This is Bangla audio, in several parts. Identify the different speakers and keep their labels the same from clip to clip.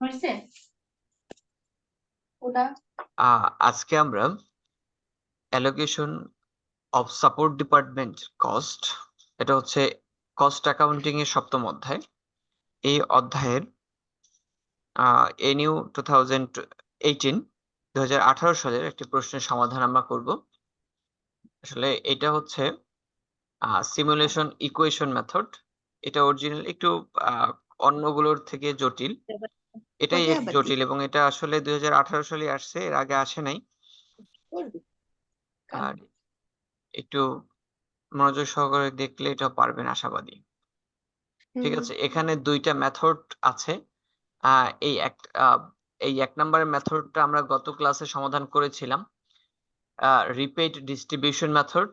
Speaker 1: হয়েছে ওটা।
Speaker 2: আজকে আমরা allocation of support department cost, এটা হচ্ছে কস্ট অ্যাকাউন্টিং এর 7ম অধ্যায়। এই অধ্যায়ের এনইউ 2018 সালের একটি প্রশ্নের সমাধান আমরা করব। আসলে এটা হচ্ছে সিমুলেশন ইকুয়েশন মেথড। এটা অরিজিনাল একটু অন্যগুলোর থেকে জটিল, এটাই একটু জটিল, এবং এটা আসলে 2018 সালে আসছে, এর আগে আসে নাই। আর একটু মনোযোগ সহকারে দেখলে এটা পারবেন আশাবাদী। ঠিক আছে, এখানে দুইটা মেথড আছে। এই এক নম্বরের মেথডটা আমরা গত ক্লাসে সমাধান করেছিলাম, রিপিট ডিস্ট্রিবিউশন মেথড।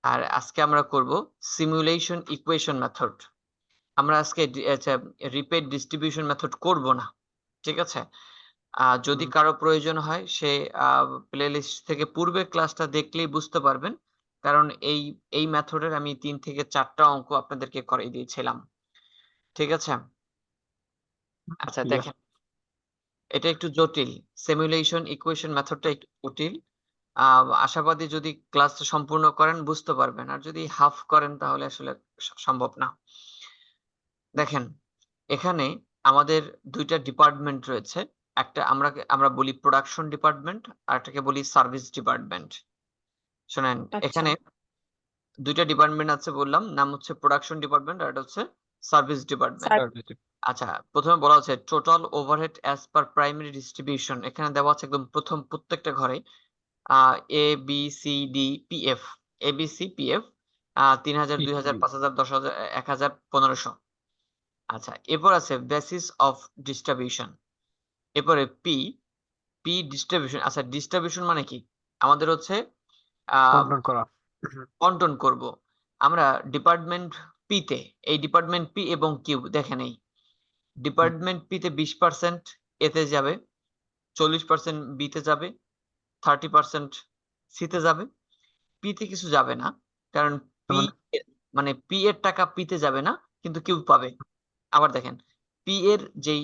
Speaker 2: আর আজকে আমরা করব সিমুলেশন ইকুয়েশন মেথড। আমরা আজকে রিপিট ডিস্ট্রিবিউশন মেথড করব না, ঠিক আছে? যদি কারো প্রয়োজন হয় সে প্লেলিস্ট থেকে পূর্বের ক্লাসটা দেখলেই বুঝতে পারবেন, কারণ এই মেথডের আমি 3 থেকে 4টা অঙ্ক আপনাদেরকে করিয়ে দিয়েছিলাম। ঠিক আছে, আচ্ছা দেখেন, এটা একটু জটিল, সিমুলেশন ইকুয়েশন মেথডটা একটু জটিল। আশাবাদী যদি ক্লাসটা সম্পূর্ণ করেন বুঝতে পারবেন, আর যদি হাফ করেন তাহলে আসলে সম্ভব না। দেখেন, এখানে আমাদের দুইটা ডিপার্টমেন্ট রয়েছে, একটা আমরা বলি প্রোডাকশন ডিপার্টমেন্ট, আর একটাকে বলি সার্ভিস ডিপার্টমেন্ট। শোনেন, এখানে দুইটা ডিপার্টমেন্ট আছে বললাম, নাম হচ্ছে প্রোডাকশন ডিপার্টমেন্ট আর এটা হচ্ছে সার্ভিস ডিপার্টমেন্ট। আচ্ছা, প্রথমে বলা হচ্ছে total overhead as per primary distribution. এখানে দেওয়া আছে একদম প্রথম প্রত্যেকটা ঘরে A B C D P F, A B C P F 3000, 2000, 5000, 10,000, 1000, 1500। আচ্ছা, এরপর আছে বেসিস অফ ডিস্ট্রিবিউশন। এরপরে পি পি ডিস্ট্রিবিউশন। আচ্ছা, ডিস্ট্রিবিউশন মানে কি? আমাদের হচ্ছে বন্টন করব আমরা ডিপার্টমেন্ট পি তে। এই ডিপার্টমেন্ট পি এবং কিউ দেখেন, এই ডিপার্টমেন্ট পি তে 20% এতে যাবে, 40% বি তে যাবে, 30% সি তে যাবে, পি তে কিছু যাবে না, কারণ পি মানে পি এর টাকা পি তে যাবে না, কিন্তু কিউ পাবে। আবার দেখেন, পি এর যেই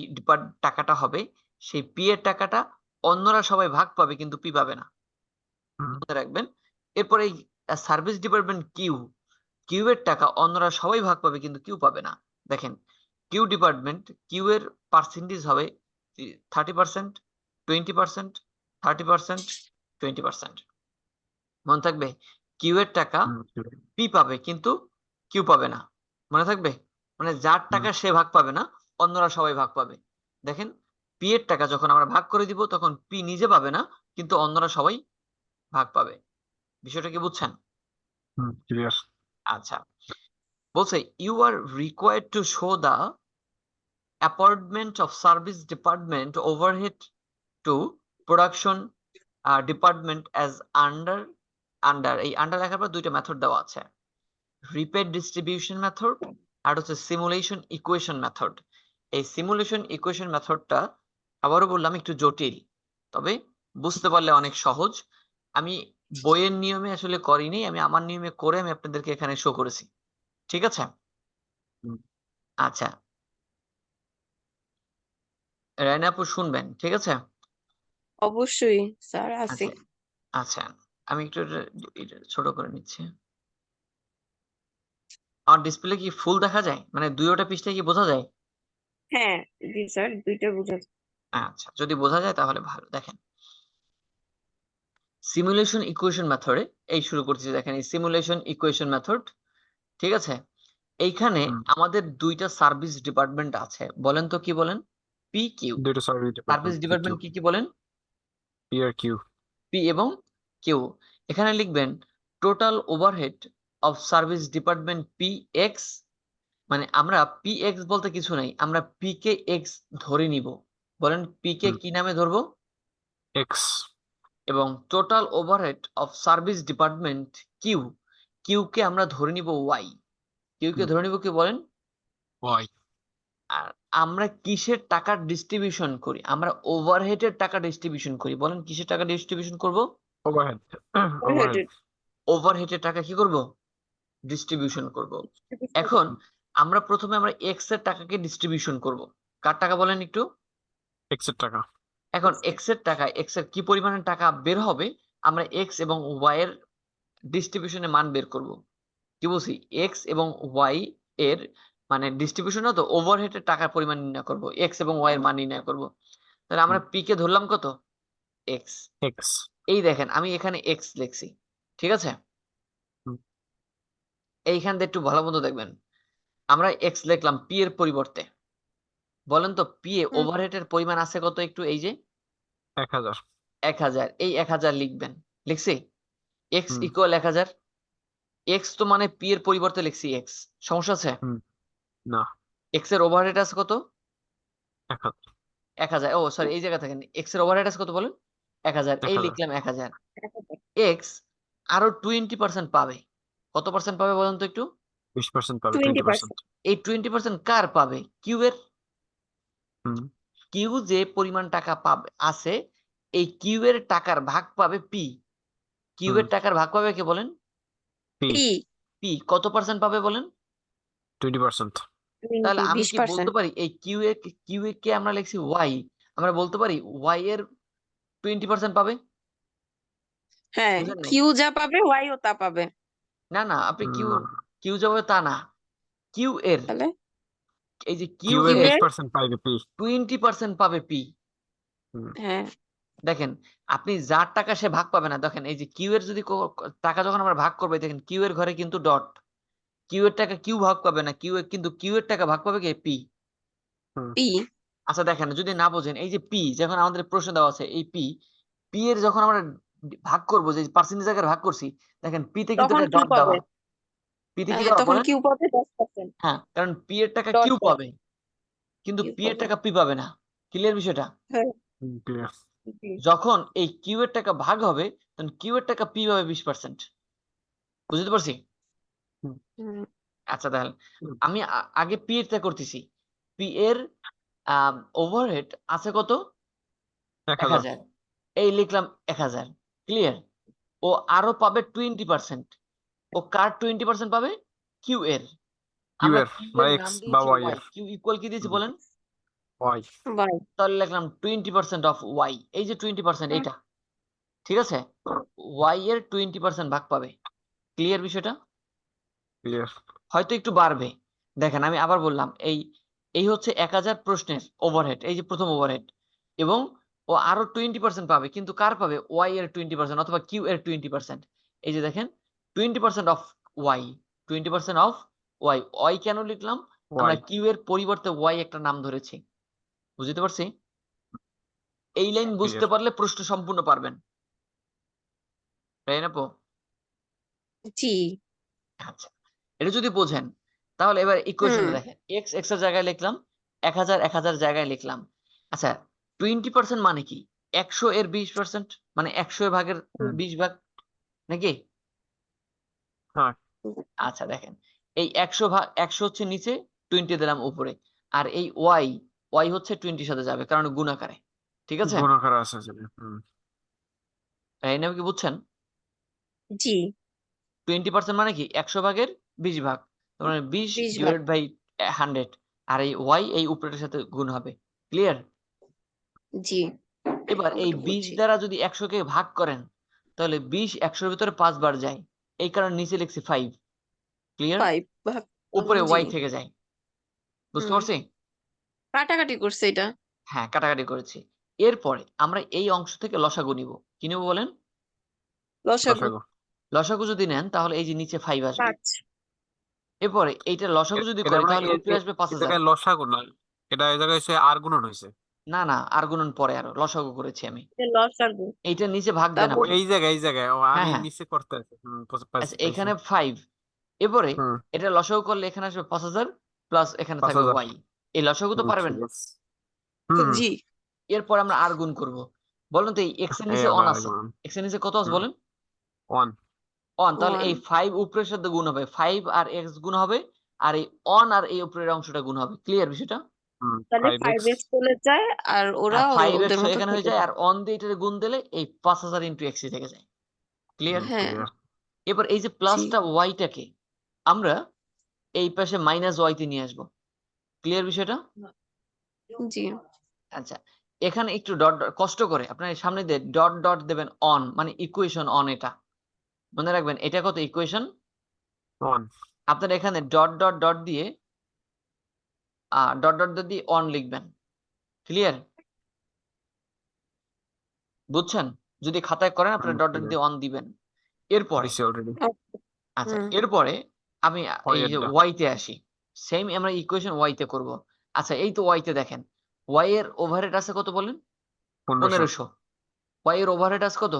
Speaker 2: টাকাটা হবে, সেই পি এর টাকাটা অন্যরা সবাই ভাগ পাবে, কিন্তু পি পাবে না, মনে রাখবেন। এরপরে সার্ভিস ডিপার্টমেন্ট কিউ, কিউ এর টাকা অন্যরা সবাই ভাগ পাবে, কিন্তু কিউ পাবে না। দেখেন, কিউ ডিপার্টমেন্ট, কিউ এর পার্সেন্টেজ হবে 30%, 20%, 30%, 20%। মনে থাকবে, কিউ এর টাকা পি পাবে কিন্তু কিউ পাবে না, মনে থাকবে। মানে যার টাকা সে ভাগ পাবে না, অন্যরা সবাই ভাগ পাবে। দেখেন, পি এর টাকা যখন আমরা ভাগ করে দিব তখন পি নিজে পাবে না, কিন্তু অন্যরা সবাই ভাগ পাবে। বিষয়টা কি বুঝছেন? আচ্ছা, বলছে you are required to show the appointment of service department overhead to production department as under এই আন্ডার লেখার পর দুইটা মেথড দেওয়া আছে, রিপিট ডিস্ট্রিবিউশন মেথড আর হচ্ছে সিমুলেশন ইকুয়েশন মেথড। এই সিমুলেশন ইকুয়েশন মেথডটা আবারও বললাম একটু জটিল, তবে বুঝতে পারলে অনেক সহজ। আমি বইয়ের নিয়মে আসলে করিনি, আমি আমার নিয়মে করে আমি আপনাদেরকে এখানে শো করেছি। ঠিক আছে, আচ্ছা রায়না আপু শুনবেন, ঠিক আছে?
Speaker 3: অবশ্যই স্যার আছে।
Speaker 2: আচ্ছা আচ্ছা, আমি একটু এটা ছোট করে নিচ্ছি। আমার ডিসপ্লে কি ফুল দেখা যায়, মানে দুইটা পৃষ্ঠায় কি বোঝা যায়?
Speaker 3: হ্যাঁ জি স্যার, দুইটা বুঝা যায়।
Speaker 2: আচ্ছা, যদি বোঝা যায় তাহলে ভালো। দেখেন, সিমুলেশন ইকুয়েশন মেথডে এই শুরু করতেছি। দেখেন, এই সিমুলেশন ইকুয়েশন মেথড, ঠিক আছে? এইখানে আমাদের দুইটা সার্ভিস ডিপার্টমেন্ট আছে, বলেন তো কি বলেন? P Q. সার্ভিস ডিপার্টমেন্ট কি কি বলেন?
Speaker 4: P R Q.
Speaker 2: পি এবং কিউ। এখানে লিখবেন total overhead of service department P x. মানে আমরা পি এক্স বলতে কিছু নাই, আমরা পি কে এক্স ধরে নিব। বলেন, পি কে কি নামে ধরবো?
Speaker 4: এক্স।
Speaker 2: এবং total overhead of service department Q, Q কে আমরা ধরে নিব ওয়াই। কিউ কে ধরে নিব কি বলেন?
Speaker 4: ওয়াই।
Speaker 2: আর আমরা কিসের টাকা ডিস্ট্রিবিউশন করি? আমরা ওভারহেডের টাকা ডিস্ট্রিবিউশন করি। বলেন, কিসের টাকা ডিস্ট্রিবিউশন করব?
Speaker 4: ওভারহেড।
Speaker 2: ওভারহেডের টাকা কি করব? ডিস্ট্রিবিউশন করব। এখন আমরা প্রথমে এক্স এর টাকাকে ডিস্ট্রিবিউশন করব। কার টাকা বলেন একটু?
Speaker 4: X এর টাকা।
Speaker 2: এখন
Speaker 3: X
Speaker 2: এক্স এর টাকায় এক্স এর কি পরিমাণের টাকা বের হবে, আমরা এক্স এবং ওয়াই এর ডিস্ট্রিবিউশনের মান বের করব। কি বলছি, এক্স এবং ওয়াই এর মানে ডিস্ট্রিবিউশন তো ওভারহেডের টাকার পরিমাণ নির্ণয় করব, এক্স এবং ওয়াই এর মান নির্ণয় করব। তাহলে আমরা পি কে ধরলাম কত, এক্স।
Speaker 4: X।
Speaker 2: এই দেখেন আমি এখানে এক্স লিখছি, ঠিক আছে।
Speaker 4: হুম।
Speaker 2: এইখান থেকে একটু ভালো মতো দেখবেন, আমরা এক্স লিখলাম পি এর পরিবর্তে। বলেন তো পি এ
Speaker 3: হুম।
Speaker 2: ওভারহেডের পরিমাণ আছে কত, একটু এই যে
Speaker 4: 1000।
Speaker 2: 1000, এই 1000 লিখবেন। লিখছি এক্স
Speaker 4: হুম।
Speaker 2: ইকুয়াল 1000। এক্স তো মানে পি এর পরিবর্তে লিখছি এক্স, সমস্যা আছে?
Speaker 4: হুম। না,
Speaker 2: এক্স এর ওভারহেড আছে কত,
Speaker 4: 1000।
Speaker 2: 1000। ও সরি, এই জায়গা থেকে এক্স এর ওভারহেড আছে কত বলেন, 1000। এই
Speaker 4: 1000।
Speaker 2: লিখলাম 1000। এক্স আরো 20% পাবে। কত পার্সেন্ট পাবে বলেন তো একটু?
Speaker 4: 20% পাবে,
Speaker 3: 20%।
Speaker 4: 20%।
Speaker 2: এই 20% কার পাবে, কিউ এর।
Speaker 4: হুম।
Speaker 2: কিউ যে পরিমাণ টাকা পাবে আছে, এই কিউ এর টাকার ভাগ পাবে পি। কিউ
Speaker 4: হুম।
Speaker 2: এর টাকার ভাগ পাবে কে বলেন,
Speaker 4: P।
Speaker 3: P
Speaker 2: P. কত পার্সেন্ট পাবে বলেন?
Speaker 4: 20%।
Speaker 2: তাহলে আমি কি
Speaker 3: 20%।
Speaker 2: বলতে পারি এই কিউ এ কে আমরা লিখছি ওয়াই, আমরা বলতে পারি ওয়াই এর 20% পাবে?
Speaker 3: হ্যাঁ,
Speaker 2: বুঝেন নাই?
Speaker 3: কিউ যা পাবে ওয়াই ও তা পাবে।
Speaker 2: না না, আপনি কিউ
Speaker 4: না,
Speaker 2: কিউ যাবে তা না, কিউ এর,
Speaker 3: তাহলে
Speaker 2: এই যে
Speaker 4: Q
Speaker 2: কিউ
Speaker 4: এর
Speaker 3: কিউ
Speaker 2: এর
Speaker 3: এর
Speaker 4: 20% পাইবে P।
Speaker 2: 20% পাবে পি।
Speaker 4: হুম।
Speaker 3: হ্যাঁ
Speaker 2: দেখেন আপনি যার টাকা সে ভাগ পাবে না। দেখেন এই যে কিউ এর যদি টাকা যখন আমরা ভাগ করবো, দেখেন কিউ এর ঘরে কিন্তু ডট। কিউ এর টাকা কিউ ভাগ পাবে না, কিউ এর কিন্তু কিউ এর টাকা ভাগ পাবে কে, পি।
Speaker 4: হুম।
Speaker 3: পি।
Speaker 2: আচ্ছা দেখেন যদি না বোঝেন, এই যে পি যখন আমাদের প্রশ্ন দেওয়া আছে, এই পি, পি এর যখন আমরা ভাগ করবো, যে পার্সেন্টেজ আকারে ভাগ করছি, দেখেন পি তে কিন্তু
Speaker 3: তখন
Speaker 2: এটা
Speaker 3: কিউ
Speaker 2: ডট
Speaker 3: পাবে।
Speaker 2: দেওয়া। পি তে কি
Speaker 3: হ্যাঁ,
Speaker 2: দেওয়া
Speaker 3: তখন
Speaker 2: বলেন?
Speaker 3: কিউ পাবে 10%।
Speaker 2: হ্যাঁ, কারণ পি এর টাকা
Speaker 3: ডট
Speaker 2: কিউ
Speaker 3: ডট
Speaker 2: পাবে, কিন্তু
Speaker 3: কিউ
Speaker 2: পি এর
Speaker 3: পাবে।
Speaker 2: টাকা পি পাবে না। ক্লিয়ার বিষয়টা?
Speaker 3: হ্যাঁ
Speaker 4: ক্লিয়ার।
Speaker 3: জি।
Speaker 2: যখন এই কিউ এর টাকা ভাগ হবে, তখন কিউ এর টাকা পি পাবে 20%। বুঝতে পারছি?
Speaker 3: হুম,
Speaker 2: আচ্ছা তাহলে আমি আগে পি এর টা করতেছি। পি এর ওভারহেড আছে কত,
Speaker 4: 1000।
Speaker 2: 1000। এই লিখলাম 1000। ক্লিয়ার? ও আরো পাবে 20%। ও কার 20% পাবে, কিউ এর।
Speaker 4: Q
Speaker 2: আমরা
Speaker 4: এর
Speaker 2: কিউ
Speaker 4: বা
Speaker 2: এর
Speaker 4: X
Speaker 2: নাম
Speaker 4: বা
Speaker 2: দিয়েছি
Speaker 4: Y
Speaker 2: ওয়াই,
Speaker 4: এর।
Speaker 2: কিউ ইকুয়াল কি দিয়েছি
Speaker 4: হুম।
Speaker 2: বলেন?
Speaker 4: Y।
Speaker 3: বাই।
Speaker 2: তাহলে লিখলাম 20% অফ ওয়াই, এই যে 20% এইটা, ঠিক আছে। ওয়াই এর 20% ভাগ পাবে। ক্লিয়ার বিষয়টা?
Speaker 4: ক্লিয়ার।
Speaker 2: হয়তো একটু বাড়বে। দেখেন আমি আবার বললাম, এই এই হচ্ছে 1000 প্রশ্নের ওভারহেড, এই যে প্রথম ওভারহেড। এবং ও আরো 20% পাবে, কিন্তু কার পাবে, ওয়াই এর 20% অথবা কিউ এর 20%। এই যে দেখেন 20% of Y, 20% of Y. Y কেন লিখলাম, আমরা
Speaker 4: Y।
Speaker 2: কিউ এর পরিবর্তে ওয়াই একটা নাম ধরেছি। বুঝতে পারছি? এই লাইন বুঝতে
Speaker 4: ক্লিয়ার।
Speaker 2: পারলে প্রশ্ন সম্পূর্ণ পারবেন, তাই না আপু?
Speaker 3: জি।
Speaker 2: আচ্ছা, এটা যদি বোঝেন, তাহলে এবার
Speaker 3: হুম।
Speaker 2: ইকুয়েশনটা দেখেন, এক্স এক্স এর জায়গায় লিখলাম, 1000 1000 জায়গায় লিখলাম। আচ্ছা 20% মানে কি, 100 এর 20%, মানে 100 এর ভাগের 20 ভাগ, নাকি?
Speaker 4: হ্যাঁ।
Speaker 2: আচ্ছা দেখেন, এই 100 ভাগ 100 হচ্ছে নিচে, 20 দিলাম উপরে। আর এই ওয়াই, ওয়াই হচ্ছে 20 সাথে যাবে, কারণ গুণাকারে। ঠিক আছে,
Speaker 4: গুণাকার আছে যদি।
Speaker 2: এই নাম কি বুঝছেন?
Speaker 3: জি।
Speaker 2: 20% মানে কি, 100 ভাগের 20 ভাগ, তার মানে 20
Speaker 3: 20 ভাগ।
Speaker 2: Divided by 100। আর এই ওয়াই এই উপরের সাথে গুণ হবে। ক্লিয়ার?
Speaker 3: জি,
Speaker 2: এবার এই
Speaker 3: একটু
Speaker 2: 20
Speaker 3: বুঝছি।
Speaker 2: দ্বারা যদি 100 কে ভাগ করেন, তাহলে 20 100 এর ভিতরে 5 বার যায়, এই কারণে নিচে লিখছি 5। ক্লিয়ার?
Speaker 3: 5 ভাগ।
Speaker 2: উপরে
Speaker 3: জি।
Speaker 2: ওয়াই থেকে যায়। বুঝতে
Speaker 3: হুম,
Speaker 2: পারছি?
Speaker 3: কাটাকাটি করছে এটা।
Speaker 2: হ্যাঁ, কাটাকাটি করেছি। এরপরে আমরা এই অংশ থেকে লসাগু নিব। কি নেব বলেন?
Speaker 3: লসাগু।
Speaker 4: লসাগু।
Speaker 2: লসাগু যদি নেন তাহলে এই যে নিচে 5 আসবে।
Speaker 3: 5।
Speaker 2: এরপরে এইটা লসাগু যদি
Speaker 4: এটা
Speaker 2: করি
Speaker 4: আমরা
Speaker 2: তাহলে উপরে আসবে
Speaker 4: এই
Speaker 2: 5000।
Speaker 4: জায়গায় লসাগু না, এটা এই জায়গায় হচ্ছে আর গুণন হয়েছে।
Speaker 2: না না, আর গুণন পরে, আরো লসাগু করেছি আমি।
Speaker 3: এটা লসাগু।
Speaker 2: এইটা নিচে ভাগ দেন
Speaker 3: তারপর
Speaker 4: ও
Speaker 2: আপনি।
Speaker 4: এই জায়গায় ও
Speaker 2: হ্যাঁ
Speaker 4: আমি
Speaker 2: হ্যাঁ,
Speaker 4: নিচে করতে আছি।
Speaker 2: আচ্ছা
Speaker 4: পাইছি পাইছি।
Speaker 2: এখানে 5। এরপরে
Speaker 4: হুম।
Speaker 2: এটা লসাগু করলে এখানে আসবে 5000, প্লাস এখানে থাকবে
Speaker 4: 5000।
Speaker 2: ওয়াই। এই লসাগু তো পারবেন।
Speaker 4: ঠিক আছে। হুম।
Speaker 3: জি।
Speaker 2: এরপর আমরা আর গুণ করব। বলুন তো এই এক্স এর
Speaker 4: এই
Speaker 2: নিচে অন
Speaker 4: আবার
Speaker 2: আছে,
Speaker 4: গুণন।
Speaker 2: এক্স এর নিচে কত আছে
Speaker 4: হুম।
Speaker 2: বলেন?
Speaker 4: 1।
Speaker 2: অন, তাহলে
Speaker 3: 1।
Speaker 2: এই 5 উপরের সাথে গুণ হবে, 5 আর এক্স গুণ হবে, আর এই অন আর এই উপরের অংশটা গুণ হবে। ক্লিয়ার বিষয়টা?
Speaker 3: তাহলে
Speaker 4: 5x।
Speaker 3: 5x চলে যায় আর ওরা
Speaker 2: হ্যাঁ, 5x
Speaker 3: ওদের মতো
Speaker 2: এখানে হয়ে
Speaker 3: থেকে
Speaker 2: যায়,
Speaker 3: যায়।
Speaker 2: আর অন দিয়ে এটারে গুণ দিলে এই 5000 ইন্টু এক্স থেকে যায়। ক্লিয়ার?
Speaker 3: হ্যাঁ।
Speaker 4: ক্লিয়ার।
Speaker 2: এবার এই যে
Speaker 3: জি।
Speaker 2: প্লাসটা ওয়াইটাকে আমরা এই পাশে মাইনাস ওয়াই তে নিয়ে আসবো। ক্লিয়ার বিষয়টা?
Speaker 3: জি।
Speaker 2: আচ্ছা, এখানে একটু ডট কষ্ট করে আপনার সামনে দিয়ে ডট ডট দেবেন অন, মানে ইকুয়েশন অন। এটা মনে রাখবেন, এটা কত ইকুয়েশন
Speaker 4: 1
Speaker 2: আপনার এখানে ডট ডট ডট দিয়ে ডট ডট দিয়ে অন লিখবেন। ক্লিয়ার? বুঝছেন? যদি খাতায় করেন আপনার ডট ডট দিয়ে অন দিবেন। এরপরে
Speaker 4: দিছি অলরেডি
Speaker 2: আচ্ছা,
Speaker 3: হুম।
Speaker 2: এরপরে আমি এই যে
Speaker 4: পরেরটা
Speaker 2: ওয়াই তে আসি। সেম আমরা ইকুয়েশন ওয়াই তে করব। আচ্ছা, এই তো ওয়াই তে দেখেন, ওয়াই এর ওভারহেড আছে কত বলেন?
Speaker 4: 1500
Speaker 2: 1500। ওয়াই এর ওভারহেড আছে কত?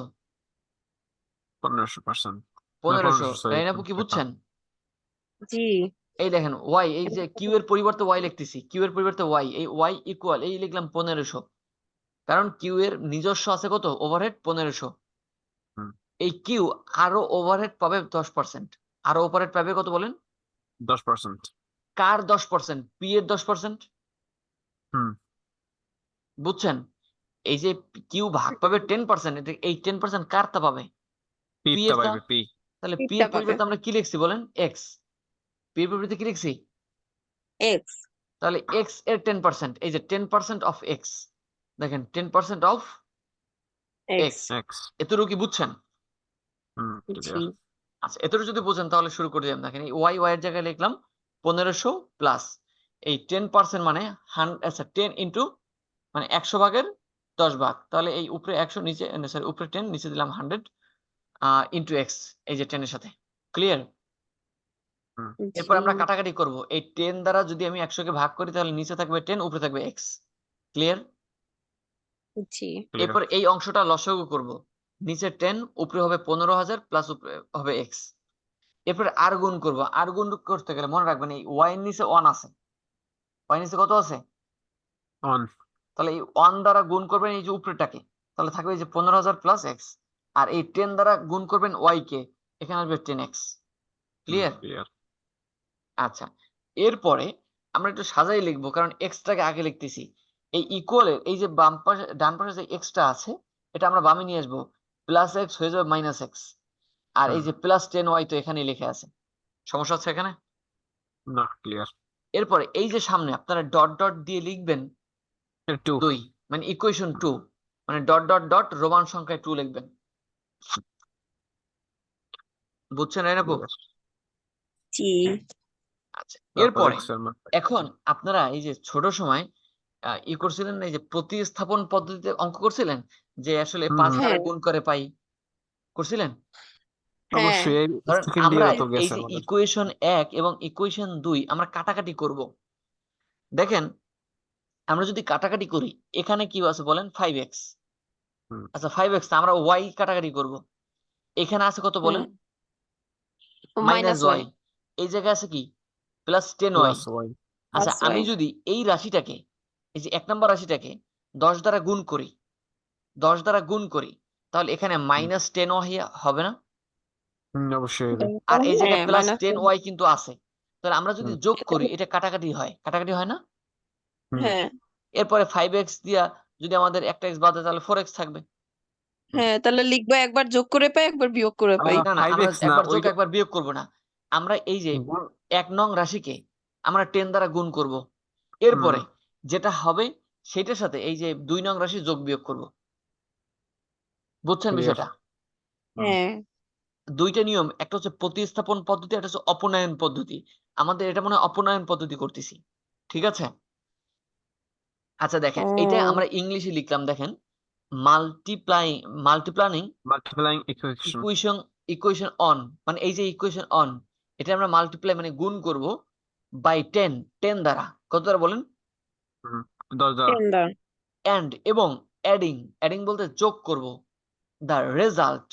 Speaker 4: 1500% না
Speaker 2: 1500।
Speaker 4: 1500 সরি
Speaker 2: রাইন আপু কি বুঝছেন?
Speaker 3: জি।
Speaker 2: এই দেখেন ওয়াই, এই যে কিউ এর পরিবর্তে ওয়াই লিখতেছি, কিউ এর পরিবর্তে ওয়াই, এই ওয়াই ইকুয়াল এই লিখলাম 1500, কারণ কিউ এর নিজস্ব আছে কত ওভারহেড 1500।
Speaker 4: হুম
Speaker 2: এই কিউ আরো ওভারহেড পাবে 10%। আরো ওভারহেড পাবে কত বলেন?
Speaker 4: 10%
Speaker 2: কার 10%? পি এর 10%।
Speaker 4: হুম
Speaker 2: বুঝছেন? এই যে কিউ ভাগ পাবে 10%, এই 10% কারটা পাবে?
Speaker 4: পি
Speaker 2: পি
Speaker 4: টা
Speaker 2: এরটা।
Speaker 4: পাইবে পি
Speaker 2: তাহলে পি
Speaker 3: পিঠটা
Speaker 2: এর
Speaker 3: পাবে
Speaker 2: পরিবর্তে আমরা কি লিখছি বলেন? এক্স। পি এর পরিবর্তে কি লিখছি?
Speaker 3: এক্স।
Speaker 2: তাহলে এক্স এর 10%, এই যে 10% অফ এক্স, দেখেন 10% অফ
Speaker 3: এক্স।
Speaker 2: এক্স।
Speaker 4: এক্স
Speaker 2: এতটুকু কি বুঝছেন?
Speaker 3: জি।
Speaker 4: ক্লিয়ার
Speaker 2: আচ্ছা, এতটুকু যদি বুঝেন তাহলে শুরু করে দিলাম। দেখেন এই ওয়াই ওয়াই এর জায়গায় লিখলাম 1500 প্লাস এই 10% মানে 100, আচ্ছা 10 ইন্টু মানে 100 ভাগের 10 ভাগ, তাহলে এই উপরে 100 নিচে সরি উপরে 10 নিচে দিলাম 100 ইন্টু এক্স, এই যে 10 এর সাথে। ক্লিয়ার?
Speaker 4: হুম
Speaker 2: এরপর
Speaker 3: জি।
Speaker 2: আমরা কাটাকাটি করব। এই 10 দ্বারা যদি আমি 100 কে ভাগ করি তাহলে নিচে থাকবে 10, উপরে থাকবে এক্স। ক্লিয়ার?
Speaker 3: জি।
Speaker 4: ক্লিয়ার
Speaker 2: এরপর এই অংশটা লসাগু করব। নিচে 10, উপরে হবে 15,000 প্লাস উপরে হবে এক্স। এরপরে আর গুণ করব। আর গুণ করতে গেলে মনে রাখবেন এই ওয়াই এর নিচে 1 আছে। ওয়াই এর নিচে কত আছে?
Speaker 4: অন
Speaker 2: তাহলে এই 1 দ্বারা গুণ করবেন এই যে উপরেটাকে, তাহলে থাকবে এই যে 15,000 প্লাস এক্স। আর এই 10 দ্বারা গুণ করবেন ওয়াই কে, এখানে আসবে 10x। ক্লিয়ার?
Speaker 4: ক্লিয়ার
Speaker 2: আচ্ছা, এরপরে আমরা একটু সাজাই লিখবো, কারণ এক্সটাকে আগে লিখতেছি। এই ইকুয়ালের এই যে বাম পাশে ডান পাশে যে এক্সটা আছে, এটা আমরা বামে নিয়ে আসবো, প্লাস এক্স হয়ে যাবে মাইনাস এক্স। আর এই যে প্লাস 10y তো এখানেই লিখে আছে। সমস্যা হচ্ছে এখানে?
Speaker 4: না ক্লিয়ার
Speaker 2: এরপরে এই যে সামনে আপনারা ডট ডট দিয়ে লিখবেন
Speaker 4: 2
Speaker 2: 2, মানে ইকুয়েশন 2, মানে ডট ডট ডট রোমান সংখ্যায় 2 লিখবেন। বুঝছেন রাইনাপু?
Speaker 4: ক্লিয়ার
Speaker 3: জি।
Speaker 2: আচ্ছা,
Speaker 4: তারপর
Speaker 2: এরপরে
Speaker 4: এক্স এর মান
Speaker 2: এখন আপনারা এই যে ছোট সময় ই করছিলেন না, এই যে প্রতিস্থাপন পদ্ধতিতে অঙ্ক করছিলেন, যে আসলে
Speaker 4: হুম
Speaker 2: 5
Speaker 4: হুম
Speaker 2: দ্বারা
Speaker 3: হ্যাঁ।
Speaker 2: গুণ করে পাই, করছিলেন?
Speaker 3: হ্যাঁ।
Speaker 4: অবশ্যই এই
Speaker 2: ধরেন
Speaker 4: সেকেন্ড
Speaker 2: আমরা
Speaker 4: ইয়ারে তো
Speaker 2: এই
Speaker 4: গেছে
Speaker 2: যে
Speaker 4: আমাদের
Speaker 2: ইকুয়েশন 1 এবং ইকুয়েশন 2 আমরা কাটাকাটি করব। দেখেন আমরা যদি কাটাকাটি করি, এখানে কি আছে বলেন? 5x।
Speaker 4: হুম
Speaker 2: আচ্ছা 5x না, আমরা y কাটাকাটি করব। এখানে আছে কত বলেন? Minus
Speaker 3: minus Y.
Speaker 2: ওয়াই। এই জায়গায় আছে কি? Plus 10y।
Speaker 4: প্লাস ওয়াই
Speaker 2: আচ্ছা,
Speaker 3: প্লাস
Speaker 2: আমি
Speaker 3: ওয়াই।
Speaker 2: যদি এই রাশিটাকে, এই যে 1 নম্বর রাশিটাকে 10 দ্বারা গুণ করি, 10 দ্বারা গুণ করি, তাহলে এখানে মাইনাস 10y হবে না?
Speaker 4: অবশ্যই হবে
Speaker 2: আর এই জায়গায়
Speaker 3: হ্যাঁ
Speaker 2: প্লাস
Speaker 3: মাইনাস
Speaker 2: 10y কিন্তু আছে। তাহলে আমরা যদি
Speaker 4: হুম
Speaker 2: যোগ করি, এটা কাটাকাটি হয়, কাটাকাটি হয় না?
Speaker 4: হুম
Speaker 3: হ্যাঁ।
Speaker 2: এরপরে 5x দিয়া যদি আমাদের একটা x বাদে তাহলে 4x থাকবে।
Speaker 4: হুম
Speaker 3: হ্যাঁ, তাহলে লিখবো একবার যোগ করে পাই, একবার বিয়োগ করে পাই।
Speaker 2: না না, আমরা
Speaker 4: 5x না
Speaker 2: একবার যোগ
Speaker 4: ওইটা
Speaker 2: একবার বিয়োগ করব না। আমরা এই যে 1 নং রাশিকে আমরা 10 দ্বারা গুণ করব।
Speaker 4: হুম
Speaker 2: এরপরে যেটা হবে সেটার সাথে এই যে 2 নং রাশি যোগ বিয়োগ করব। বুঝছেন
Speaker 4: ক্লিয়ার
Speaker 2: বিষয়টা?
Speaker 4: হুম
Speaker 3: হ্যাঁ।
Speaker 2: দুইটা নিয়ম, একটা হচ্ছে প্রতিস্থাপন পদ্ধতি, একটা হচ্ছে অপনয়ন পদ্ধতি। আমাদের এটা মনে হয় অপনয়ন পদ্ধতি করতেছি। ঠিক আছে? আচ্ছা দেখেন, এটা
Speaker 3: ও।
Speaker 2: আমরা ইংলিশে লিখলাম, দেখেন multiply multiplying
Speaker 4: multiplying equation
Speaker 2: equation equation on, মানে এই যে ইকুয়েশন অন, এটা আমরা মাল্টিপ্লাই মানে গুণ করব বাই 10, 10 দ্বারা। কত দ্বারা বলেন?
Speaker 4: 10 দ্বারা
Speaker 3: টেন্ডার।
Speaker 2: এন্ড এবং অ্যাডিং, অ্যাডিং বলতে যোগ করব দ্য রেজাল্ট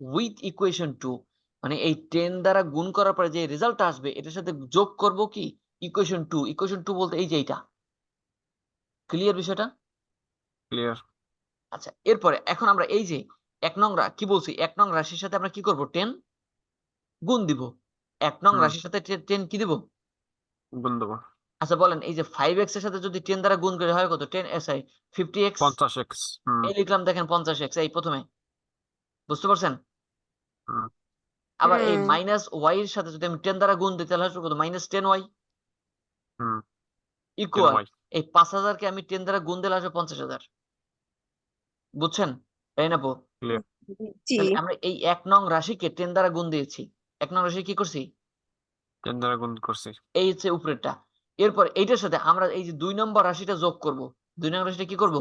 Speaker 2: উইথ ইকুয়েশন 2, মানে এই 10 দ্বারা গুণ করার পরে যে রেজাল্ট আসবে এটার সাথে যোগ করব কি? ইকুয়েশন 2। ইকুয়েশন 2 বলতে এই যে এইটা। ক্লিয়ার বিষয়টা?
Speaker 4: ক্লিয়ার
Speaker 2: আচ্ছা, এরপরে এখন আমরা এই যে 1 নং কি বলছি, 1 নং রাশির সাথে আমরা কি করব? 10 গুণ দিব। 1 নং
Speaker 4: হুম
Speaker 2: রাশির সাথে 10 কি দিব?
Speaker 4: গুণ দেবো
Speaker 2: আচ্ছা বলেন, এই যে 5x এর সাথে যদি 10 দ্বারা গুণ করে হয় কত? 10 সরি 50x।
Speaker 4: 50x হুম
Speaker 2: এই লিখলাম দেখেন 50x এই প্রথমে। বুঝতে পারছেন?
Speaker 4: হুম
Speaker 2: আবার এই
Speaker 3: হুম।
Speaker 2: মাইনাস y এর সাথে যদি আমি 10 দ্বারা গুণ দিই তাহলে আসবে কত? মাইনাস 10y
Speaker 4: হুম
Speaker 2: ইকুয়াল
Speaker 4: 10y
Speaker 2: এই 5000 কে আমি 10 দ্বারা গুণ দিলে আসবে 50,000। বুঝছেন তাই না আপু?
Speaker 4: ক্লিয়ার।
Speaker 3: জি
Speaker 2: তাহলে আমরা এই 1 নং রাশিকে 10 দ্বারা গুণ দিয়েছি। 1 নং রাশি কি করছি?
Speaker 4: 10 দ্বারা গুণ করছি।
Speaker 2: এই হচ্ছে উপরেরটা। এরপর এইটার সাথে আমরা এই যে 2 নম্বর রাশিটা যোগ করব। 2 নং রাশিটা কি করব?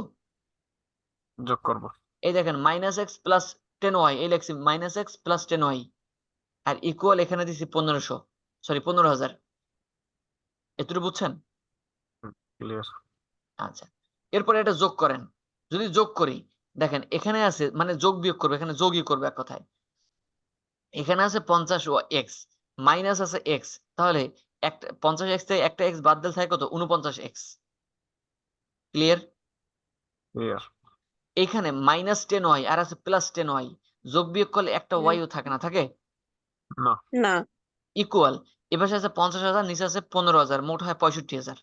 Speaker 4: যোগ করব।
Speaker 2: এই দেখেন -x + 10y এই লিখছি -x + 10y আর ইকুয়াল এখানে দিছি 1500 সরি 15000। এতটুকু বুঝছেন?
Speaker 4: ক্লিয়ার।
Speaker 2: আচ্ছা। এরপরে এটা যোগ করেন। যদি যোগ করি দেখেন এখানে আছে মানে যোগ বিয়োগ করবে এখানে যোগই করবে এক কথায়। এখানে আছে 50x মাইনাস আছে x তাহলে একটা 50x থেকে একটা x বাদ দিলে থাকে কত 49x। ক্লিয়ার?
Speaker 4: ক্লিয়ার।
Speaker 2: এখানে -10y আর আছে +10y যোগ বিয়োগ করলে একটা y ও থাকে না থাকে
Speaker 4: না।
Speaker 3: না
Speaker 2: ইকুয়াল এপাশে আছে 50,000 নিচে আছে 15,000 মোট হয় 65,000।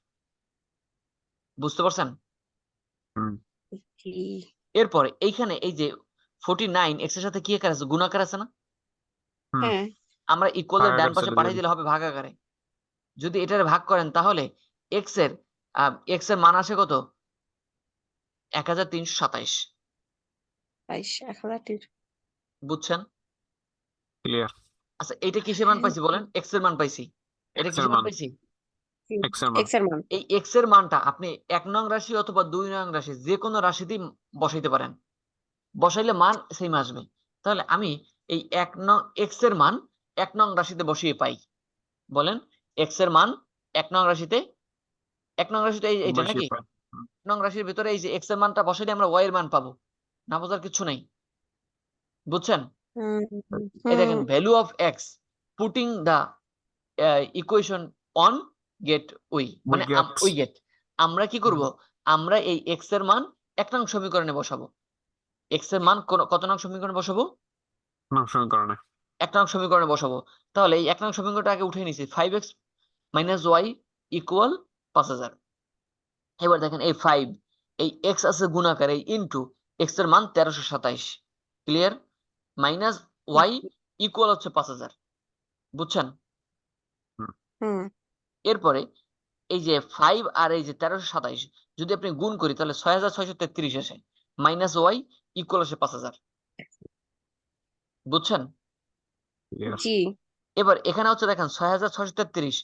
Speaker 2: বুঝতে পারছেন?
Speaker 4: হুম।
Speaker 3: জি
Speaker 2: এরপরে এইখানে এই যে 49 x এর সাথে কি আকার আছে গুণাকার আছে না
Speaker 4: হুম।
Speaker 3: হ্যাঁ
Speaker 2: আমরা ইকুয়াল এর
Speaker 4: ভাগাকার
Speaker 2: ডান পাশে
Speaker 4: চলে
Speaker 2: পাঠিয়ে
Speaker 4: যাবে।
Speaker 2: দিলে হবে ভাগ আকারে। যদি এটার ভাগ করেন তাহলে x এর মান আসে কত 1327।
Speaker 3: 22
Speaker 2: বুঝছেন?
Speaker 4: ক্লিয়ার।
Speaker 2: আচ্ছা এইটা কিসের মান পাইছি বলেন x এর মান পাইছি। এটা
Speaker 4: x এর
Speaker 2: কিসের মান
Speaker 4: মান।
Speaker 2: পাইছি?
Speaker 4: x এর মান।
Speaker 3: x এর মান
Speaker 2: এই x এর মানটা আপনি 1 নং রাশি অথবা 2 নং রাশি যে কোনো রাশিতেই বসাইতে পারেন। বসাইলে মান সেম আসবে। তাহলে আমি এই 1 নং x এর মান 1 নং রাশিতে বসিয়ে পাই। বলেন x এর মান 1 নং রাশিতে 1 নং রাশিতে এইটা
Speaker 4: বসিয়ে
Speaker 2: নাকি?
Speaker 4: পাই।
Speaker 2: 1 নং রাশির ভিতরে এই যে x এর মানটা বসাইলে আমরা y এর মান পাবো। না বোঝার কিছু নাই। বুঝছেন?
Speaker 3: হুম
Speaker 2: এই দেখেন
Speaker 3: হুম
Speaker 2: value of x putting the equation on get we
Speaker 4: we
Speaker 2: মানে
Speaker 4: get
Speaker 2: উই গেট আমরা কি করব আমরা এই x এর মান 1 নং সমীকরণে বসাবো। x এর মান কত নং সমীকরণে বসাবো?
Speaker 4: নং সমীকরণে।
Speaker 2: 1 নং সমীকরণে বসাবো। তাহলে এই 1 নং সমীকরণটা আগে উঠিয়ে নিছি 5x - y = 5000। এবার দেখেন এই 5 এই x আছে গুণাকার এই ইনটু x এর মান 1327। ক্লিয়ার? মাইনাস y ইকুয়াল হচ্ছে 5000। বুঝছেন?
Speaker 4: হুম।
Speaker 3: হুম
Speaker 2: এরপরে এই যে 5 আর এই যে 1327 যদি আপনি গুণ করি তাহলে 6633 আসে মাইনাস y ইকুয়াল আসে 5000। বুঝছেন?
Speaker 4: ক্লিয়ার।
Speaker 3: জি
Speaker 2: এবার এখানে হচ্ছে দেখেন 6633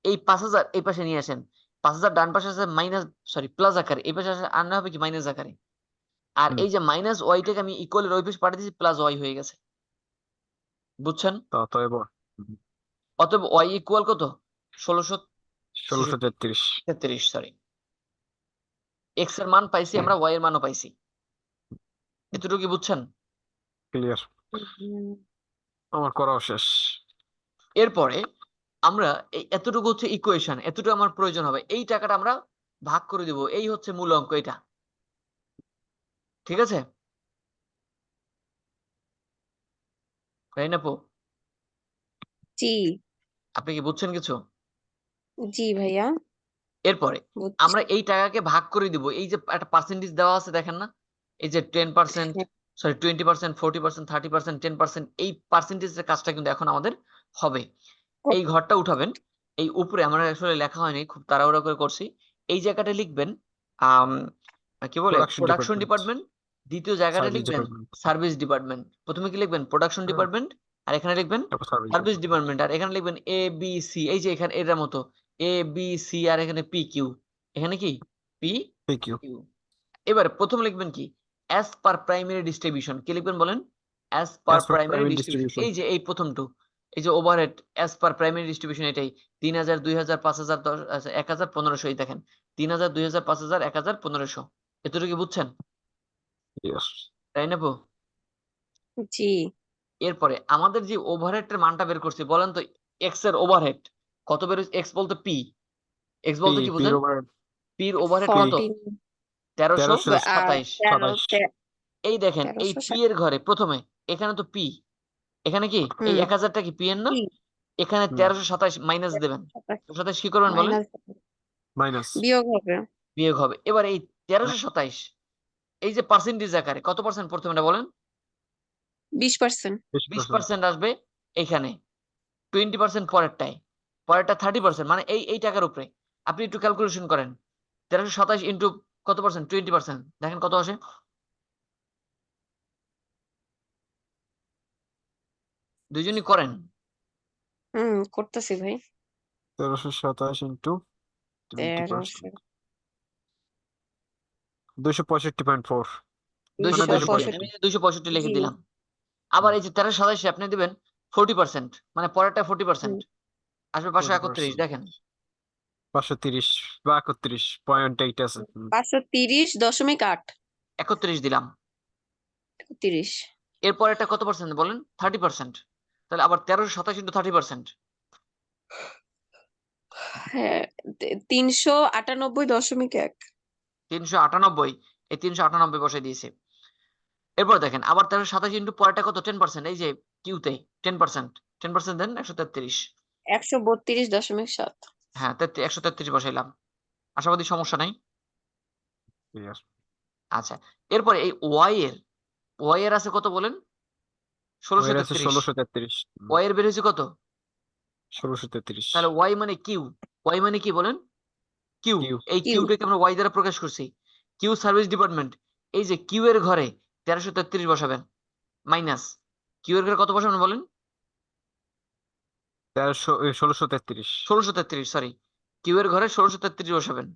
Speaker 2: এই 5000 এই পাশে নিয়ে আসেন 5000 ডান পাশে আছে মাইনাস সরি প্লাস আকারে এই পাশে আনলে হবে কি মাইনাস আকারে আর
Speaker 4: হুম।
Speaker 2: এই যে মাইনাস ওয়াইটাকে আমি ইকুয়ালের ওই পাশে পাঠিয়ে দিয়েছি প্লাস ওয়াই হয়ে গেছে। বুঝছেন?
Speaker 4: অতএব
Speaker 2: অতএব ওয়াই ইকুয়াল কত 1633
Speaker 4: 1633।
Speaker 2: সরি এক্স এর মান পাইছি আমরা ওয়াই এর মানও পাইছি। এতটুকু কি বুঝছেন?
Speaker 4: ক্লিয়ার।
Speaker 3: হুম,
Speaker 4: আমার করাও শেষ।
Speaker 2: এরপরে আমরা এই এতটুকু হচ্ছে ইকুয়েশন এতটুকু আমার প্রয়োজন হবে এই টাকাটা আমরা ভাগ করে দিব এই হচ্ছে মূল অঙ্ক এটা। ঠিক আছে তাই না আপু?
Speaker 3: জি
Speaker 2: আপনি কি বুঝছেন কিছু?
Speaker 3: জি ভাইয়া
Speaker 2: এরপরে
Speaker 3: বুঝছি
Speaker 2: আমরা এই টাকাকে ভাগ করে দিব এই যে একটা পার্সেন্টেজ দেওয়া আছে দেখেন না এই যে 10%
Speaker 3: হ্যাঁ,
Speaker 2: সরি 20% 40% 30% 10% এই পার্সেন্টেজের কাজটা কিন্তু এখন আমাদের হবে। এই ঘরটা উঠাবেন এই উপরে আমার আসলে লেখা হয়নি খুব তাড়াহুড়া করে করছি। এই জায়গাটা লিখবেন আম, কি বলে
Speaker 4: প্রোডাকশন
Speaker 2: প্রোডাকশন
Speaker 4: ডিপার্টমেন্ট।
Speaker 2: ডিপার্টমেন্ট। দ্বিতীয় জায়গাটা
Speaker 4: সার্ভিস
Speaker 2: লিখবেন
Speaker 4: ডিপার্টমেন্ট।
Speaker 2: Service department. প্রথমে কি লিখবেন প্রোডাকশন
Speaker 4: হ্যাঁ।
Speaker 2: ডিপার্টমেন্ট আর এখানে লিখবেন
Speaker 4: তারপর সার্ভিস
Speaker 2: সার্ভিস
Speaker 4: ডিপার্টমেন্ট।
Speaker 2: ডিপার্টমেন্ট আর এখানে লিখবেন এ বি সি এই যে এখানে এটার মতো এ বি সি আর এখানে পি কিউ এখানে কি পি
Speaker 4: থ্যাংক ইউ।
Speaker 2: কিউ। এবার প্রথম লিখবেন কি অ্যাজ পার প্রাইমারি ডিস্ট্রিবিউশন কি লিখবেন বলেন as per
Speaker 4: as per
Speaker 2: primary
Speaker 4: private
Speaker 2: distribution
Speaker 4: distribution.
Speaker 2: এই যে এই প্রথমটু এই যে overhead as per primary distribution এটাই 3000 2000 5000 10 1000 1500 এই দেখেন 3000 2000 5000 1000 1500 এতটুকু কি বুঝছেন
Speaker 4: ইয়েস।
Speaker 2: তাই না বউ?
Speaker 3: জি
Speaker 2: এরপরে আমাদের যে ওভারহেডের মানটা বের করছি বলেন তো এক্স এর ওভারহেড কত বের হচ্ছে এক্স বলতে পি এক্স
Speaker 4: পি
Speaker 2: বলতে কি
Speaker 4: পির
Speaker 2: বুঝেন
Speaker 4: ওভার
Speaker 2: পির ওভারহেড
Speaker 4: পি
Speaker 2: কত
Speaker 3: 14 আর
Speaker 2: 1327।
Speaker 4: 1327।
Speaker 2: এই দেখেন এই পি
Speaker 3: 1360
Speaker 2: এর ঘরে প্রথমে এখানে তো পি এখানে কি এই
Speaker 3: হুম
Speaker 2: 1000টা কি পি এর না
Speaker 3: কি
Speaker 2: এখানে
Speaker 4: হুম।
Speaker 2: 1327 মাইনাস দেবেন 27 কি করবেন বলেন
Speaker 3: মাইনাস
Speaker 4: মাইনাস
Speaker 3: বিয়োগ হবে
Speaker 2: বিয়োগ হবে এবার এই 1327 এই যে পার্সেন্টেজ আকারে কত পার্সেন্ট প্রথমে বলেন
Speaker 3: 20%
Speaker 4: 20%।
Speaker 2: 20% আসবে এখানে 20% পরেরটায় পরেরটা 30% মানে এই টাকার উপরে আপনি একটু ক্যালকুলেশন করেন 1327 ইন্টু কত পার্সেন্ট 20% দেখেন কত আসে দুইজনই করেন।
Speaker 3: করতেছি ভাই।
Speaker 4: 1327 ইন্টু 20%,
Speaker 3: 1300
Speaker 4: 265.4, মানে
Speaker 2: 265,
Speaker 3: 265
Speaker 2: আমি 265 লিখে
Speaker 3: জি
Speaker 2: দিলাম। আবার এই যে 1327 আপনি দিবেন 40%, মানে পরেরটা 40%, আসবে 531।
Speaker 4: 40%,
Speaker 2: দেখেন
Speaker 4: 530 বা 31.8 আছে।
Speaker 3: 530.8
Speaker 2: 31 দিলাম।
Speaker 3: 30
Speaker 2: এর পরেরটা কত পার্সেন্ট বলেন? 30%। তাহলে আবার 1327 ইন্টু 30%,
Speaker 3: হ্যাঁ 398.1
Speaker 2: 398। এই 398 বসাই দিয়েছে। এরপর দেখেন আবার 1327 ইন্টু পরেরটা কত? 10%, এই যে কিউতে 10%, 10% দেন 133।
Speaker 3: 132.7
Speaker 2: হ্যাঁ 133 বসাইলাম। আশাবাদী সমস্যা নাই।
Speaker 4: ক্লিয়ার।
Speaker 2: আচ্ছা, এরপরে এই ওয়াই এর আছে কত বলেন?
Speaker 4: ওয়ের আছে
Speaker 2: 1633।
Speaker 4: 1633।
Speaker 2: ওয়াই এর বের হয়েছে কত?
Speaker 4: 1633।
Speaker 2: তাহলে ওয়াই মানে কিউ। ওয়াই মানে কি বলেন? কিউ।
Speaker 4: কিউ।
Speaker 2: এই
Speaker 3: কিউ
Speaker 2: কিউটাকে আমরা ওয়াই দ্বারা প্রকাশ করছি। Q service department. এই যে কিউ এর ঘরে 1333 বসাবেন, মাইনাস কিউ এর ঘরে কত বসাবেন বলেন?
Speaker 4: 1633।
Speaker 2: 1633, সরি, কিউ এর ঘরে 1633 বসাবেন।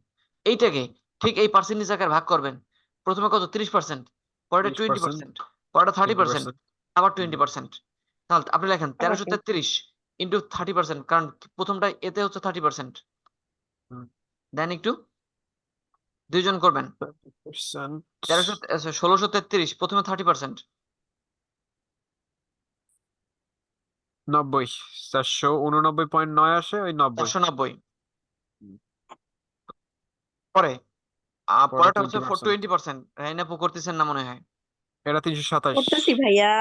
Speaker 2: এইটাকে ঠিক এই পার্সেন্টেজ আকারে ভাগ করবেন। প্রথমে কত? 30%, পরেরটা
Speaker 4: 30%,
Speaker 2: 20%, পরেরটা 30%,
Speaker 4: 20%।
Speaker 2: আবার 20%। তাহলে আপনি লেখেন
Speaker 3: আবার
Speaker 2: 1333 ইন্টু 30%, কারণ প্রথমটা এতে হচ্ছে 30%। দেন একটু দুইজন করবেন।
Speaker 4: 30%,
Speaker 2: 1633 প্রথমে 30%,
Speaker 4: 90, 489.9 আসে, ওই 90।
Speaker 2: 490। পরে
Speaker 4: পরে
Speaker 2: পরেরটা হচ্ছে
Speaker 4: 20%।
Speaker 2: 20%, রাইনাপু করতেছেন না মনে হয়।
Speaker 4: এটা 327।
Speaker 3: করতেছি ভাইয়া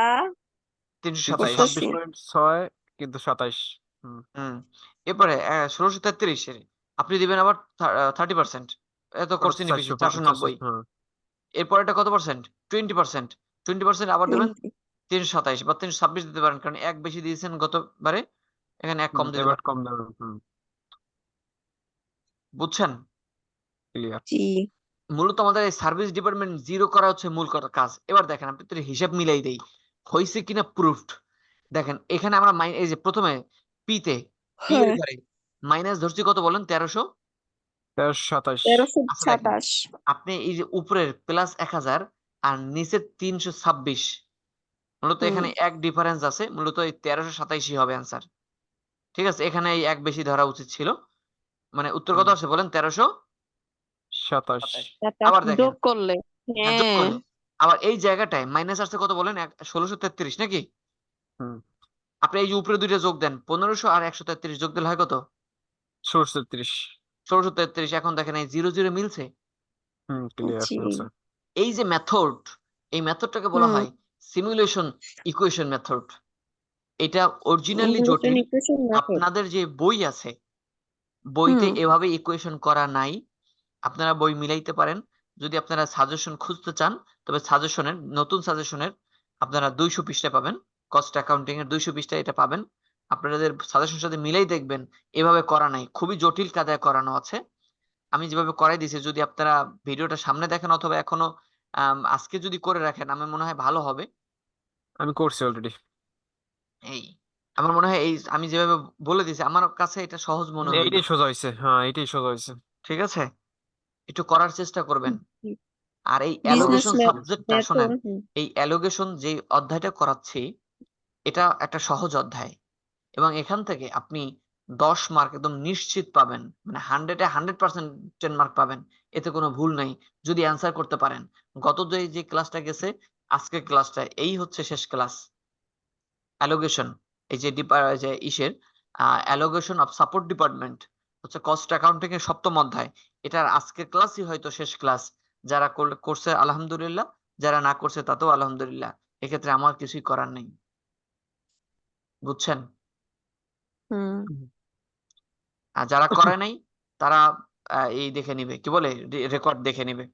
Speaker 2: 327।
Speaker 3: করতেছি
Speaker 4: 326.6, কিন্তু 27।
Speaker 2: হুম। এরপরে 1633 এর আপনি দিবেন আবার 30%, এত
Speaker 4: ওটা তো
Speaker 2: করছেন বেশি
Speaker 4: 400,
Speaker 2: 490।
Speaker 4: হ্যাঁ।
Speaker 2: এরপর এটা কত পার্সেন্ট? 20%, 20% আবার দেবেন
Speaker 3: 20
Speaker 2: 327 বা 326 দিতে পারেন, কারণ এক বেশি দিয়েছেন গতবারে, এখানে এক কম দিতে
Speaker 4: এবার
Speaker 2: পারেন।
Speaker 4: কম দাম।
Speaker 2: বুঝছেন?
Speaker 4: ক্লিয়ার।
Speaker 3: জি
Speaker 2: মূলত আমাদের এই সার্ভিস ডিপার্টমেন্ট জিরো করা হচ্ছে মূল কাজ। এবার দেখেন আপনি তো হিসাব মিলাই দেই হয়েছে কিনা প্রুফড। দেখেন এখানে আমরা এই যে প্রথমে পি এর
Speaker 3: হ্যাঁ
Speaker 2: ঘরে মাইনাস ধরছি কত বলেন? 1300।
Speaker 4: 1327।
Speaker 2: আচ্ছা দেখেন
Speaker 3: 1327
Speaker 2: আপনি এই যে উপরের প্লাস 1000 আর নিচের 326, মূলত এখানে এক ডিফারেন্স আছে, মূলত এই 1327 হবে অ্যান্সার। ঠিক আছে, এখানে এই এক বেশি ধরা উচিত ছিল। মানে উত্তর কত আসে বলেন? 1327।
Speaker 3: 27
Speaker 2: আবার দেখেন,
Speaker 3: যোগ করলে
Speaker 2: হ্যাঁ যোগ
Speaker 3: হ্যাঁ
Speaker 2: করলে আবার এই জায়গাটায় মাইনাস আসছে কত বলেন? 1633 নাকি?
Speaker 4: হুম,
Speaker 2: আপনি এই যে উপরে দুইটা যোগ দেন, 1500 আর 133 যোগ দিলে হয় কত?
Speaker 4: 1633।
Speaker 2: 1633। এখন দেখেন এই 0 0 মিলছে।
Speaker 4: ক্লিয়ার
Speaker 3: জি
Speaker 4: মিলছে।
Speaker 2: এই যে মেথড, এই মেথডটাকে বলা
Speaker 3: হুম
Speaker 2: হয় সিমুলেশন ইকুয়েশন মেথড। এটা অরিজিনালি
Speaker 3: ইকুয়েশন
Speaker 2: জটিল।
Speaker 3: ইকুয়েশন মেথড
Speaker 2: আপনাদের যে বই আছে, বইতে
Speaker 3: হুম
Speaker 2: এভাবে ইকুয়েশন করা নাই। আপনারা বই মিলাইতে পারেন। যদি আপনারা সাজেশন খুঁজতে চান, তবে সাজেশনের নতুন সাজেশনের আপনারা 200 পৃষ্ঠা পাবেন। কস্ট অ্যাকাউন্টিং এর 200 পৃষ্ঠা এটা পাবেন। আপনাদের সাজেশনের সাথে মিলাই দেখবেন এভাবে করা নাই, খুবই জটিল কায়দায় করানো আছে। আমি যেভাবে করাই দিয়েছি, যদি আপনারা ভিডিওটা সামনে দেখেন অথবা এখনো আজকে যদি করে রাখেন, আমার মনে হয় ভালো হবে।
Speaker 4: আমি করছি অলরেডি।
Speaker 2: এই আমার মনে হয় এই আমি যেভাবে বলে দিয়েছি, আমার কাছে এটা সহজ মনে হইলো।
Speaker 4: এইটাই সোজা হয়েছে, হ্যাঁ এইটাই সোজা হয়েছে।
Speaker 2: ঠিক আছে, একটু করার চেষ্টা করবেন। আর এই
Speaker 3: বিজনেস
Speaker 2: অ্যালোগেশন সাবজেক্টটা
Speaker 3: মেথড
Speaker 2: শোনেন, এই অ্যালোগেশন যে অধ্যায়টা করাচ্ছি, এটা একটা সহজ অধ্যায়, এবং এখান থেকে আপনি 10 মার্ক একদম নিশ্চিত পাবেন, মানে 100-এ 100% 10 মার্ক পাবেন, এতে কোনো ভুল নাই যদি অ্যান্সার করতে পারেন। গত যে ক্লাসটা গেছে, আজকের ক্লাসটা এই হচ্ছে শেষ ক্লাস। অ্যালোগেশন, এই যে যে ইসের অ্যালোগেশন অফ সাপোর্ট ডিপার্টমেন্ট হচ্ছে কস্ট অ্যাকাউন্টিং এর 7ম অধ্যায়। এটার আজকের ক্লাসই হয়তো শেষ ক্লাস। যারা করছে আলহামদুলিল্লাহ, যারা না করছে তাতেও আলহামদুলিল্লাহ। এক্ষেত্রে আমার কিছুই করার নেই। বুঝছেন?
Speaker 3: হুম
Speaker 2: আর যারা করে নাই তারা এই দেখে নিবে, কি বলে, রেকর্ড দেখে নিবে।